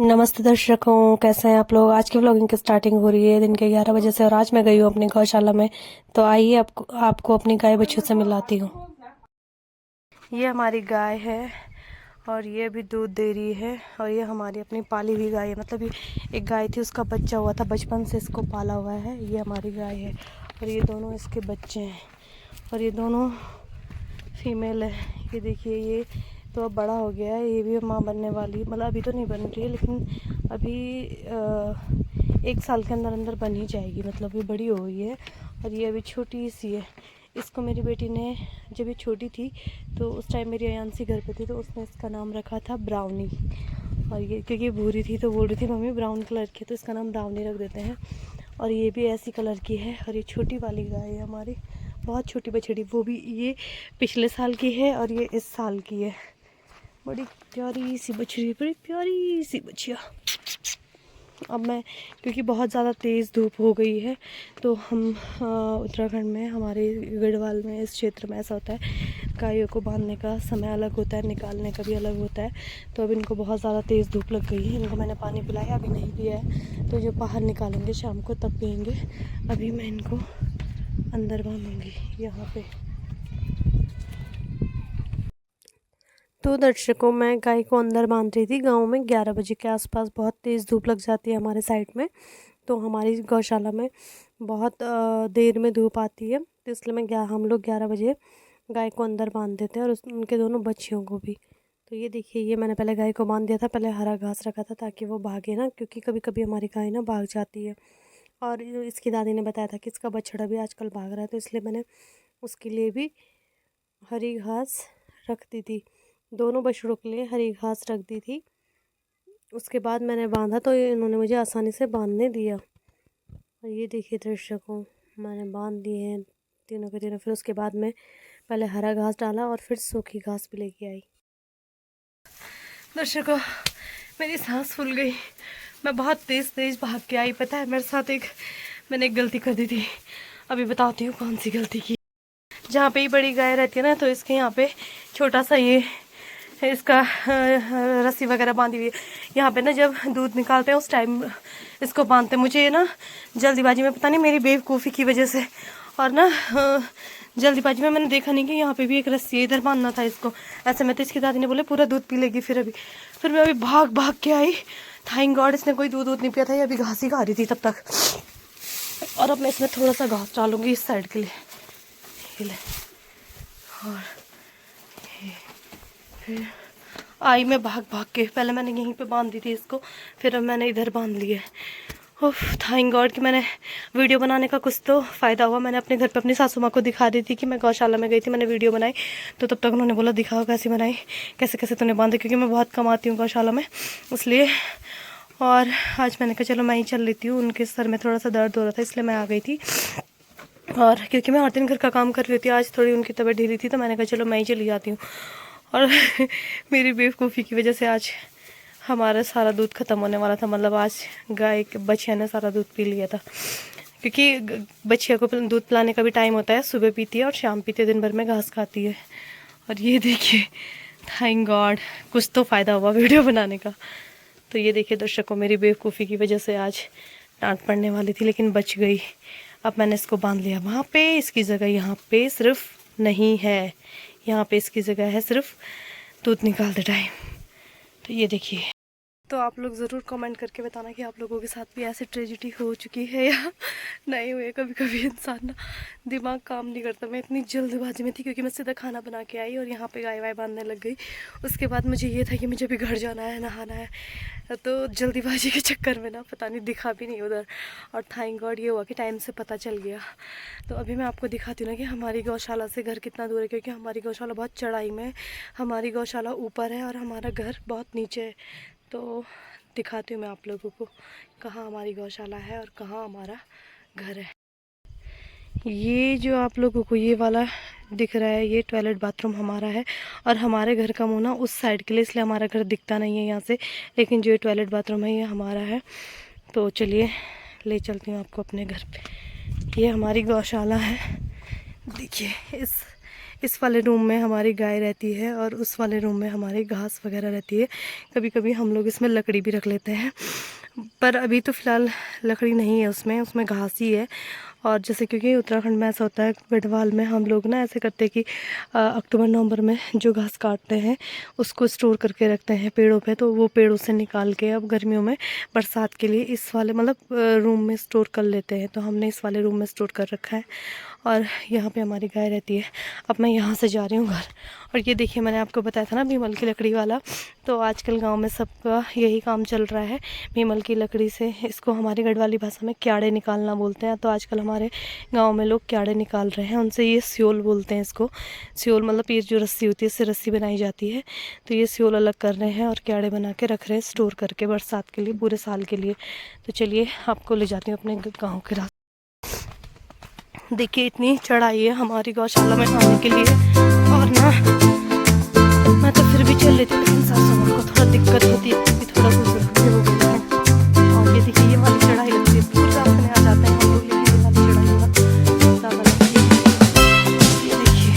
नमस्ते दर्शकों, कैसे हैं आप लोग। आज की व्लॉगिंग की स्टार्टिंग हो रही है दिन के 11 बजे से और आज मैं गई हूँ अपनी गौशाला में। तो आइए आपको अपनी गाय बच्चों से मिलाती हूँ। ये हमारी गाय है और ये भी दूध दे रही है और ये हमारी अपनी पाली हुई गाय है। मतलब ये एक गाय थी, उसका बच्चा हुआ था, बचपन से इसको पाला हुआ है। ये हमारी गाय है और ये दोनों इसके बच्चे हैं और ये दोनों फीमेल है। ये देखिए, ये तो अब बड़ा हो गया है, ये भी माँ बनने वाली, मतलब अभी तो नहीं बन रही है लेकिन अभी 1 साल के अंदर अंदर बन ही जाएगी। मतलब ये बड़ी हो गई है और ये अभी छोटी सी है। इसको मेरी बेटी ने, जब ये छोटी थी तो उस टाइम मेरी अयांसी घर पे थी, तो उसने इसका नाम रखा था ब्राउनी। और ये क्योंकि भूरी थी तो बोल रही थी मम्मी ब्राउन कलर की, तो इसका नाम ब्राउनी रख देते हैं। और ये भी ऐसी कलर की है और ये छोटी वाली गाय है हमारी, बहुत छोटी बछड़ी। वो भी ये पिछले साल की है और ये इस साल की है। बड़ी प्यारी सी बछड़ी, बड़ी प्यारी सी बछिया। अब मैं, क्योंकि बहुत ज़्यादा तेज़ धूप हो गई है तो हम उत्तराखंड में, हमारे गढ़वाल में, इस क्षेत्र में ऐसा होता है, गायों को बांधने का समय अलग होता है, निकालने का भी अलग होता है। तो अब इनको बहुत ज़्यादा तेज़ धूप लग गई है, इनको मैंने पानी पिलाया, अभी नहीं पिया है, तो जब बाहर निकालेंगे शाम को तब पियेंगे। अभी मैं इनको अंदर बांधूँगी यहाँ पे। तो दर्शकों, मैं गाय को अंदर बांध रही थी। गांव में 11 बजे के आसपास बहुत तेज़ धूप लग जाती है हमारे साइड में, तो हमारी गौशाला में बहुत देर में धूप आती है, तो इसलिए हम लोग 11 बजे गाय को अंदर बांध देते हैं और उनके दोनों बच्चियों को भी। तो ये देखिए, ये मैंने पहले गाय को बांध दिया था, पहले हरा घास रखा था ताकि वो भागे ना, क्योंकि कभी कभी हमारी गाय ना भाग जाती है। और इसकी दादी ने बताया था कि इसका बछड़ा भी आजकल भाग रहा है, तो इसलिए मैंने उसके लिए भी हरी घास रख दी थी। दोनों बछड़ों के लिए हरी घास रख दी थी। उसके बाद मैंने बांधा तो इन्होंने मुझे आसानी से बांधने दिया। और ये देखिए दर्शकों, मैंने बांध दिए हैं तीनों के तीनों। फिर उसके बाद में पहले हरा घास डाला और फिर सूखी घास भी लेके आई। दर्शकों, मेरी सांस फूल गई, मैं बहुत तेज़ तेज़ भाग के आई। पता है, मेरे साथ मैंने एक गलती कर दी थी, अभी बताती हूँ कौन सी गलती की। जहाँ पे ही बड़ी गाय रहती है ना, तो इसके यहाँ पे छोटा सा ये इसका रस्सी वगैरह बांधी हुई है। यहाँ पे ना जब दूध निकालते हैं उस टाइम इसको बांधते हैं। मुझे ना जल्दीबाजी में, पता नहीं मेरी बेवकूफ़ी की वजह से, और ना जल्दीबाजी में मैंने देखा नहीं कि यहाँ पे भी एक रस्सी है, इधर बांधना था इसको। ऐसे में तो इसकी दादी ने बोले पूरा दूध पी लेगी। फिर मैं अभी भाग भाग के आई। थैंक गॉड इसने कोई दूध नहीं पिया था, ये अभी घास ही खा रही थी तब तक। और अब मैं इसमें थोड़ा सा घास डालूंगी इस साइड के लिए, और फिर आई मैं भाग भाग के। पहले मैंने यहीं पे बांध दी थी इसको, फिर अब मैंने इधर बांध लिया। ओह थैंक गॉड कि मैंने वीडियो बनाने का कुछ तो फ़ायदा हुआ। मैंने अपने घर पे अपनी सासू माँ को दिखा दी थी कि मैं गौशाला में गई थी, मैंने वीडियो बनाई, तो तब तक उन्होंने बोला दिखाओ कैसे बनाई, कैसे कैसे तूने बांधे, क्योंकि मैं बहुत कम आती हूँ गौशाला में इसलिए। और आज मैंने कहा चलो मैं ही चल लेती हूँ, उनके सर में थोड़ा सा दर्द हो रहा था इसलिए मैं आ गई थी। और क्योंकि मैं हर दिन घर का काम कर रही थी, आज थोड़ी उनकी तबीयत ढीली थी, तो मैंने कहा चलो मैं ही चली जाती हूँ। और मेरी बेवकूफ़ी की वजह से आज हमारा सारा दूध ख़त्म होने वाला था। मतलब आज गाय के बछिया ने सारा दूध पी लिया था, क्योंकि बछिया को दूध पिलाने का भी टाइम होता है, सुबह पीती है और शाम पीती है, दिन भर में घास खाती है। और ये देखिए, थैंक गॉड कुछ तो फ़ायदा हुआ वीडियो बनाने का। तो ये देखिए दर्शकों, मेरी बेवकूफ़ी की वजह से आज डांट पड़ने वाली थी लेकिन बच गई। अब मैंने इसको बांध लिया वहाँ पे, इसकी जगह यहाँ पे सिर्फ नहीं है, यहाँ पे इसकी जगह है सिर्फ दूध निकालते टाइम। तो ये देखिए, तो आप लोग ज़रूर कमेंट करके बताना कि आप लोगों के साथ भी ऐसी ट्रेजिडी हो चुकी है या नहीं हुई है। कभी कभी इंसान ना दिमाग काम नहीं करता। मैं इतनी जल्दबाजी में थी क्योंकि मैं सीधा खाना बना के आई और यहाँ पे गाय वाय बांधने लग गई। उसके बाद मुझे ये था कि मुझे भी घर जाना है, नहाना है, तो जल्दीबाजी के चक्कर में ना पता नहीं दिखा भी नहीं उधर। और थैंक गॉड ये हुआ कि टाइम से पता चल गया। तो अभी मैं आपको दिखाती हूँ ना कि हमारी गौशाला से घर कितना दूर है, क्योंकि हमारी गौशाला बहुत चढ़ाई में है। हमारी गौशाला ऊपर है और हमारा घर बहुत नीचे है। तो दिखाती हूँ मैं आप लोगों को कहाँ हमारी गौशाला है और कहाँ हमारा घर है। ये जो आप लोगों को ये वाला दिख रहा है, ये टॉयलेट बाथरूम हमारा है और हमारे घर का मुँह ना उस साइड के लिए, इसलिए हमारा घर दिखता नहीं है यहाँ से, लेकिन जो ये टॉयलेट बाथरूम है ये हमारा है। तो चलिए ले चलती हूँ आपको अपने घर पे। ये हमारी गौशाला है, देखिए इस वाले रूम में हमारी गाय रहती है और उस वाले रूम में हमारी घास वगैरह रहती है। कभी कभी हम लोग इसमें लकड़ी भी रख लेते हैं, पर अभी तो फ़िलहाल लकड़ी नहीं है उसमें, उसमें घास ही है। और जैसे क्योंकि उत्तराखंड में ऐसा होता है, गढ़वाल में हम लोग ना ऐसे करते हैं कि अक्टूबर नवंबर में जो घास काटते हैं उसको स्टोर करके रखते हैं पेड़ों पे, तो वो पेड़ों से निकाल के अब गर्मियों में बरसात के लिए इस वाले मतलब रूम में स्टोर कर लेते हैं। तो हमने इस वाले रूम में स्टोर कर रखा है और यहाँ पे हमारी गाय रहती है। अब मैं यहाँ से जा रही हूँ घर। और ये देखिए, मैंने आपको बताया था ना भीमल की लकड़ी वाला, तो आजकल गांव में सबका यही काम चल रहा है। भीमल की लकड़ी से, इसको हमारी गढ़वाली भाषा में क्याड़े निकालना बोलते हैं। तो आजकल हमारे गांव में लोग क्याड़े निकाल रहे हैं, उनसे ये स्योल बोलते हैं इसको। स्योल मतलब ये जो रस्सी होती है, इससे रस्सी बनाई जाती है। तो ये स्योल अलग कर रहे हैं और क्याड़े बना के रख रहे हैं स्टोर करके बरसात के लिए, पूरे साल के लिए। तो चलिए आपको ले जाती हूँ अपने गाँव के रास्ते। देखिए इतनी चढ़ाई है हमारी गौशाला में आने के लिए, और ना मैं तो फिर भी चल लेती हूँ, लेकिन सासू माँ को थोड़ा दिक्कत होती है क्योंकि थोड़ा बुजुर्ग हो गए हैं। और ये देखिए ये वाली चढ़ाई लगती है, दूर रास्ते में आ जाते हैं हम लोग, लेकिन ये वाली चढ़ाई बहुत ज़्यादा लगती है। ये देखिए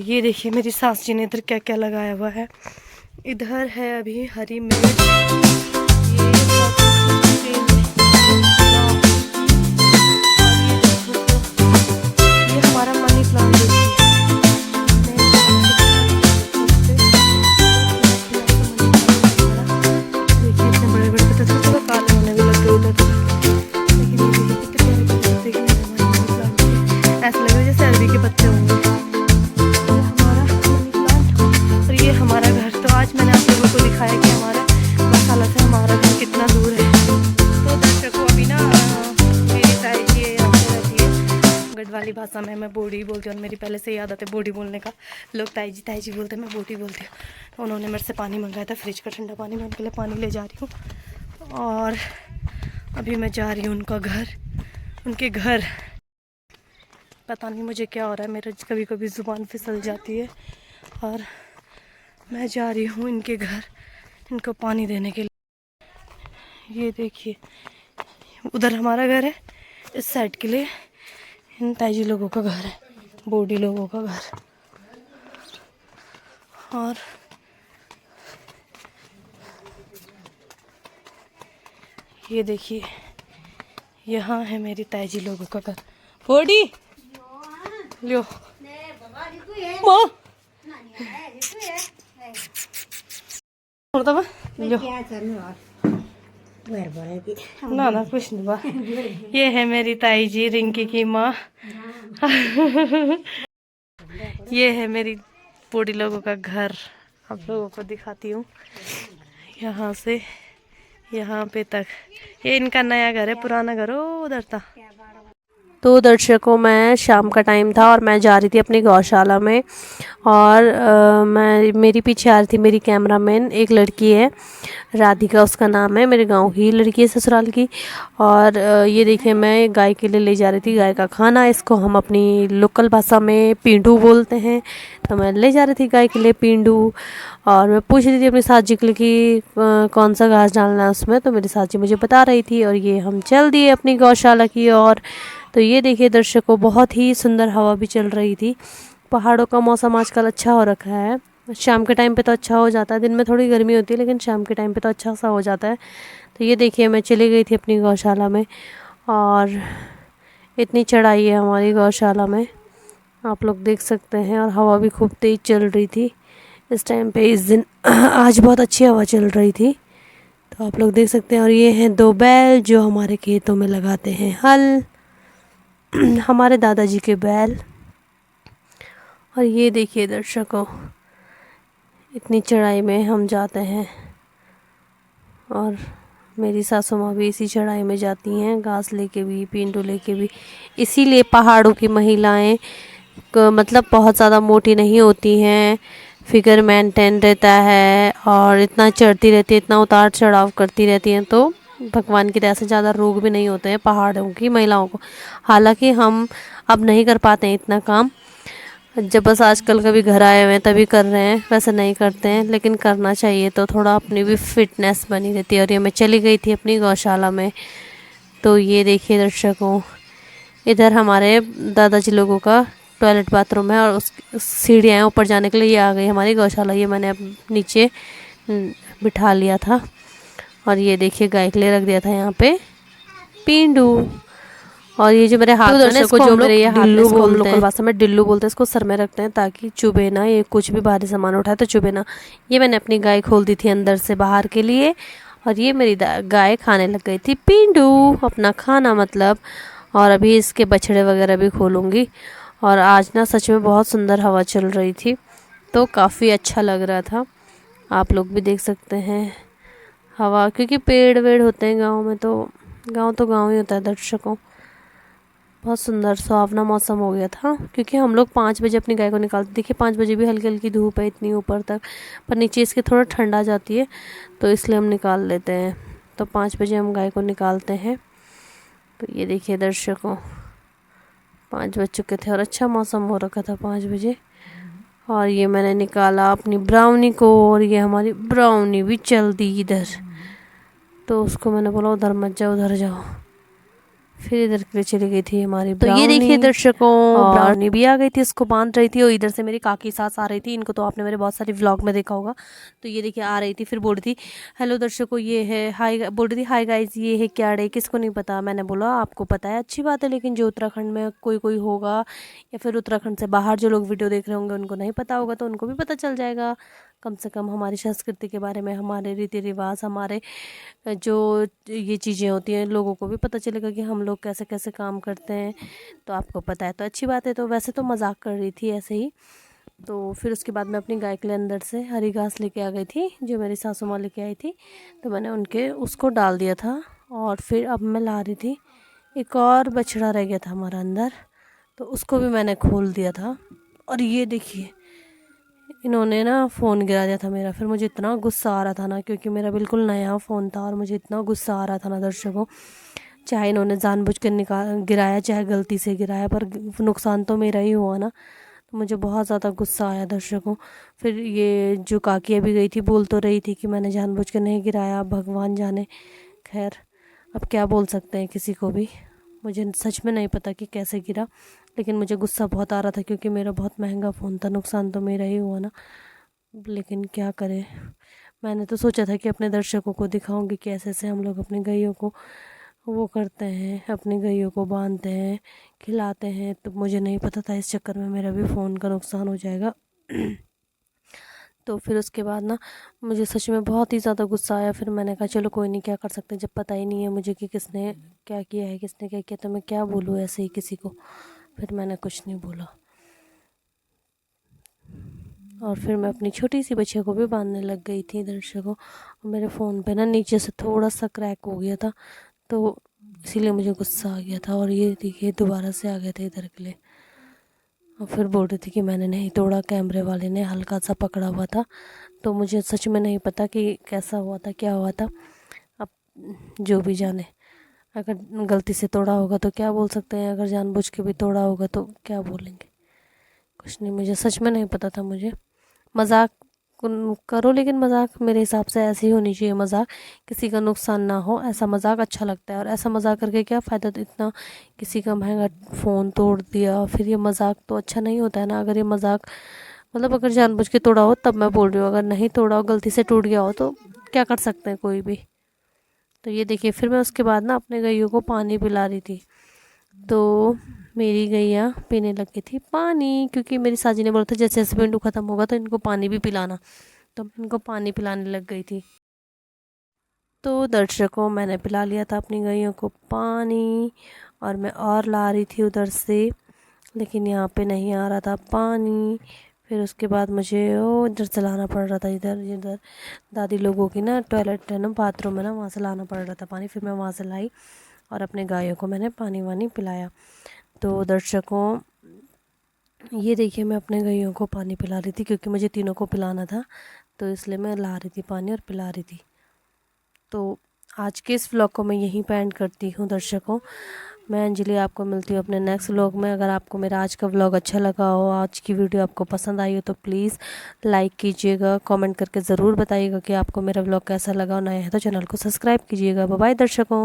ये देखिए मेरी सास जी ने इधर क्या क्या लगाया हुआ है। इधर है अभी हरी मिर्च, ये हमारा मनी प्लांट देखिए। देखिए इतने बड़े बड़े पत्ते, थोड़ा काले होने भी लग गए उधर, लेकिन ये देखिए कितने प्यारे प्यारे पत्ते हैं मनी प्लांट के। ऐसा लग रहा है जैसे अरबी के पत्ते होंगे। ये हमारा घर, तो आज मैंने आप लोगों को दिखाया कि हमारा गौशाला से हमारा घर कितना दूर है। तो दर्शकों अभी ना मेरी ताई जी यहाँ पे रहती है, गढ़वाली भाषा में मैं बूढ़ी बोलती हूँ, और मेरी पहले से ही आदत है बूढ़ी बोलने का। लोग ताई जी बोलते हैं, मैं बूढ़ी बोलती हूँ। तो उन्होंने मेरे से पानी मंगाया था, फ्रिज का ठंडा पानी, मैं उनके लिए पानी ले जा रही हूँ। और अभी मैं जा रही हूँ उनके घर। पता नहीं मुझे क्या हो रहा है, मेरा कभी कभी ज़ुबान फिसल जाती है। और मैं जा रही हूँ इनके घर, इनको पानी देने के लिए। ये देखिए उधर हमारा घर है, इस साइड के लिए इन ताईजी लोगों का घर है, बूढ़ी लोगों का घर। और ये देखिए यहाँ है मेरी ताईजी लोगों का घर। बूढ़ी लो माँ ना ना कुछ नहीं बा। ये है मेरी ताई जी रिंकी की माँ। ये है मेरी बूढ़ी लोगों का घर, आप लोगों को दिखाती हूँ यहाँ से यहाँ पे तक। ये इनका नया घर है, पुराना घर उधर था। तो दर्शकों मैं शाम का टाइम था और मैं जा रही थी अपनी गौशाला में, और मेरी पीछे आ रही थी मेरी कैमरामैन, एक लड़की है राधिका उसका नाम है, मेरे गांव की लड़की है ससुराल की। और ये देखिए मैं गाय के लिए ले जा रही थी गाय का खाना, इसको हम अपनी लोकल भाषा में पींडू बोलते हैं। तो मैं ले जा रही थी गाय के लिए पींडू, और मैं पूछ रही थी अपनी सास जी के लिए कि कौन सा घास डालना है उसमें। तो मेरी सास जी मुझे बता रही थी, और ये हम चल दिए अपनी गौशाला की ओर। तो ये देखिए दर्शकों बहुत ही सुंदर हवा भी चल रही थी। पहाड़ों का मौसम आजकल अच्छा हो रखा है, शाम के टाइम पे तो अच्छा हो जाता है, दिन में थोड़ी गर्मी होती है लेकिन शाम के टाइम पे तो अच्छा सा हो जाता है। तो ये देखिए मैं चली गई थी अपनी गौशाला में, और इतनी चढ़ाई है हमारी गौशाला में, आप लोग देख सकते हैं। और हवा भी खूब तेज़ चल रही थी इस टाइम पे, इस दिन आज बहुत अच्छी हवा चल रही थी, तो आप लोग देख सकते हैं। और ये हैं 2 बैल जो हमारे खेतों में लगाते हैं हल, हमारे दादाजी के बैल। और ये देखिए दर्शकों, इतनी चढ़ाई में हम जाते हैं और मेरी सासू माँ भी इसी चढ़ाई में जाती हैं, घास लेके भी, पिंडू लेके भी। इसीलिए पहाड़ों की महिलाएं मतलब बहुत ज़्यादा मोटी नहीं होती हैं, फिगर मेंटेन रहता है और इतना चढ़ती रहती है, इतना उतार चढ़ाव करती रहती हैं, तो भगवान की दया से ज़्यादा रोग भी नहीं होते हैं पहाड़ों की महिलाओं को। हालांकि हम अब नहीं कर पाते हैं इतना काम, जब बस आजकल कभी घर आए हुए हैं तभी कर रहे हैं, वैसे नहीं करते हैं, लेकिन करना चाहिए तो थोड़ा अपनी भी फिटनेस बनी रहती है। और ये मैं चली गई थी अपनी गौशाला में, तो ये देखिए दर्शकों, इधर हमारे दादाजी लोगों का टॉयलेट बाथरूम है और उस सीढ़ियाँ हैं ऊपर जाने के लिए। ये आ गई हमारी गौशाला, ये मैंने अब नीचे बिठा लिया था। और ये देखिए गाय के लिए रख दिया था यहाँ पे पींडू। और ये जो मेरे हाथ में दर्शकों, जो मेरे ये हाथ में, इसको हम लोकल भाषा में डिल्लू बोलते हैं, इसको सर में रखते हैं ताकि चुभे ना, ये कुछ भी भारी सामान उठाए तो चुभे ना। ये मैंने अपनी गाय खोल दी थी अंदर से बाहर के लिए, और ये मेरी गाय खाने लग गई थी पींडू, अपना खाना मतलब। और अभी इसके बछड़े वगैरह भी खोलूँगी। और आज ना सच में बहुत सुंदर हवा चल रही थी, तो काफ़ी अच्छा लग रहा था। आप लोग भी देख सकते हैं हवा, क्योंकि पेड़ वेड़ होते हैं गाँव में, तो गाँव ही होता है दर्शकों। बहुत सुंदर सुहावना मौसम हो गया था, क्योंकि हम लोग 5 बजे अपनी गाय को निकालते, देखिए 5 बजे भी हल्की हल्की धूप है इतनी ऊपर तक, पर नीचे इसके थोड़ा ठंडा जाती है, तो इसलिए हम निकाल लेते हैं। तो 5 बजे हम गाय को निकालते हैं। तो ये देखिए दर्शकों, 5 बज चुके थे और अच्छा मौसम हो रखा था 5 बजे। और ये मैंने निकाला अपनी ब्राउनी को, और ये हमारी ब्राउनी भी चल दी इधर, तो उसको मैंने बोला उधर मत जाओ, उधर जाओ, फिर इधर के लिए चली गई थी हमारी ब्राउनी। तो ये देखिए दर्शकों, ब्राउनी भी आ गई थी, इसको बांध रही थी। और इधर से मेरी काकी सास आ रही थी, इनको तो आपने मेरे बहुत सारे व्लॉग में देखा होगा। तो ये देखिए आ रही थी, फिर बोल रही थी हेलो दर्शकों, ये है हाय, बोल रही थी हाय गाइज, ये है क्या डे, किसको नहीं पता। मैंने बोला आपको पता है, अच्छी बात है, लेकिन जो उत्तराखंड में कोई कोई होगा या फिर उत्तराखंड से बाहर जो लोग वीडियो देख रहे होंगे उनको नहीं पता होगा, तो उनको भी पता चल जाएगा कम से कम हमारी संस्कृति के बारे में, हमारे रीति रिवाज, हमारे जो ये चीज़ें होती हैं, लोगों को भी पता चलेगा कि हम लोग कैसे कैसे काम करते हैं। तो आपको पता है तो अच्छी बात है। तो वैसे तो मजाक कर रही थी ऐसे ही। तो फिर उसके बाद मैं अपनी गाय के लिए अंदर से हरी घास लेके आ गई थी, जो मेरी सासू माँ लेके आई थी, तो मैंने उनके उसको डाल दिया था। और फिर अब मैं ला रही थी, एक और बछड़ा रह गया था हमारा अंदर, तो उसको भी मैंने खोल दिया था। और ये देखिए इन्होंने ना फ़ोन गिरा दिया था मेरा, फिर मुझे इतना गुस्सा आ रहा था ना, क्योंकि मेरा बिल्कुल नया फ़ोन था, और मुझे इतना गुस्सा आ रहा था ना दर्शकों, चाहे इन्होंने जानबूझ कर गिराया चाहे गलती से गिराया, पर नुकसान तो मेरा ही हुआ ना। तो मुझे बहुत ज़्यादा गुस्सा आया दर्शकों। फिर ये जो काकी अभी गई थी, बोल तो रही थी कि मैंने जानबूझ कर नहीं गिराया, भगवान जाने। खैर अब क्या बोल सकते हैं किसी को भी, मुझे सच में नहीं पता कि कैसे गिरा, लेकिन मुझे गुस्सा बहुत आ रहा था, क्योंकि मेरा बहुत महंगा फ़ोन था, नुकसान तो मेरा ही हुआ ना। लेकिन क्या करें, मैंने तो सोचा था कि अपने दर्शकों को दिखाऊंगी कि ऐसे ऐसे हम लोग अपनी गैयों को वो करते हैं, अपनी गैयों को बांधते हैं, खिलाते हैं। तो मुझे नहीं पता था इस चक्कर में मेरा भी फ़ोन का नुकसान हो जाएगा। तो फिर उसके बाद ना मुझे सच में बहुत ही ज़्यादा गुस्सा आया। फिर मैंने कहा चलो कोई नहीं, क्या कर सकते, जब पता ही नहीं है मुझे कि किसने क्या किया है, किसने क्या किया, तो मैं क्या बोलूँ ऐसे ही किसी को। फिर मैंने कुछ नहीं बोला, और फिर मैं अपनी छोटी सी बच्चियों को भी बांधने लग गई थी दर्शकों। मेरे फ़ोन पे ना नीचे से थोड़ा सा क्रैक हो गया था, तो इसीलिए मुझे गुस्सा आ गया था। और ये देखिए दोबारा से आ गया था इधर के लिए, और फिर बोल रही थी कि मैंने नहीं तोड़ा, कैमरे वाले ने हल्का सा पकड़ा हुआ था। तो मुझे सच में नहीं पता कि कैसा हुआ था, क्या हुआ था। अब जो भी जाने, अगर गलती से तोड़ा होगा तो क्या बोल सकते हैं, अगर जानबूझ के भी तोड़ा होगा तो क्या बोलेंगे, कुछ नहीं। मुझे सच में नहीं पता था। मुझे मजाक करो, लेकिन मजाक मेरे हिसाब से ऐसी ही होनी चाहिए, मजाक किसी का नुकसान ना हो, ऐसा मजाक अच्छा लगता है। और ऐसा मजाक करके क्या फ़ायदा, तो इतना किसी का महंगा फ़ोन तोड़ दिया, फिर ये मजाक तो अच्छा नहीं होता है ना। अगर ये मजाक मतलब अगर जानबूझ के तोड़ा हो तब मैं बोल रही हूँ, अगर नहीं तोड़ा हो, गलती से टूट गया हो, तो क्या कर सकते हैं कोई भी। तो ये देखिए फिर मैं उसके बाद ना अपने गैयों को पानी पिला रही थी। तो मेरी गैया पीने लगी थी पानी, क्योंकि मेरी साजी ने बोला था जैसे जैसे पिंडू ख़त्म होगा तो इनको पानी भी पिलाना, तो मैं इनको पानी पिलाने लग गई थी। तो दर्शकों, मैंने पिला लिया था अपनी गैयों को पानी, और मैं और ला रही थी उधर से, लेकिन यहाँ पे नहीं आ रहा था पानी। फिर उसके बाद मुझे वो इधर से लाना पड़ रहा था, इधर इधर दादी लोगों की ना टॉयलेट है ना, बाथरूम है ना, वहाँ से लाना पड़ रहा था पानी। फिर मैं वहाँ से लाई और अपने गायों को मैंने पानी वानी पिलाया। तो दर्शकों, ये देखिए मैं अपने गैयों को पानी पिला रही थी, क्योंकि मुझे तीनों को पिलाना था, तो इसलिए मैं ला रही थी पानी और पिला रही थी। तो आज के इस व्लॉग को मैं यहीं पे एंड करती हूँ दर्शकों। मैं अंजलि आपको मिलती हूँ अपने नेक्स्ट व्लॉग में। अगर आपको मेरा आज का व्लॉग अच्छा लगा हो, आज की वीडियो आपको पसंद आई हो, तो प्लीज़ लाइक कीजिएगा, कमेंट करके ज़रूर बताइएगा कि आपको मेरा व्लॉग कैसा लगा, और नया है तो चैनल को सब्सक्राइब कीजिएगा। बाय बाय दर्शकों।